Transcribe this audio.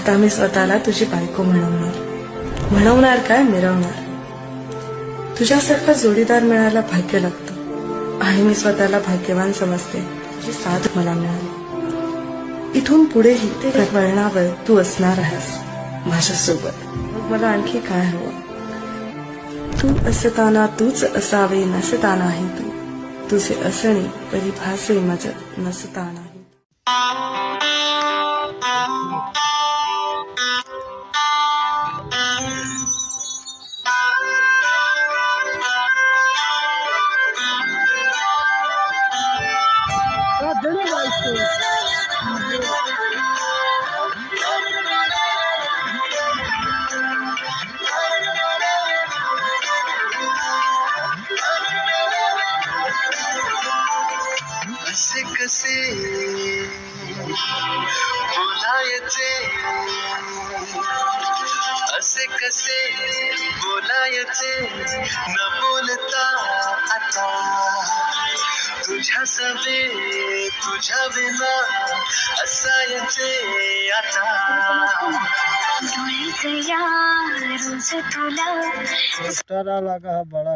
आता मी स्वतःला तुझी बायको म्हणवणार काय, मिरवणार. तुझ्यासारखा जोडीदार मिळायला भाग्य लागतं आणि मी स्वतःला भाग्यवान समजते. तुझी साथ मला मिळाली. इथून पुढेही ते वळणावर तू असणार आहेस माझ्यासोबत. मग मला आणखी काय हवं? तू असताना तूच असावे, नसतानाही तू. तुझे असणे परिभाषे मज नसतानाही. असे कसे बोलायचे, असे कसे बोलायचे, न बोलता आता तुझ्या सवे तुझ्या विना असायचे आता. रोज तुला आला का हा बड़ा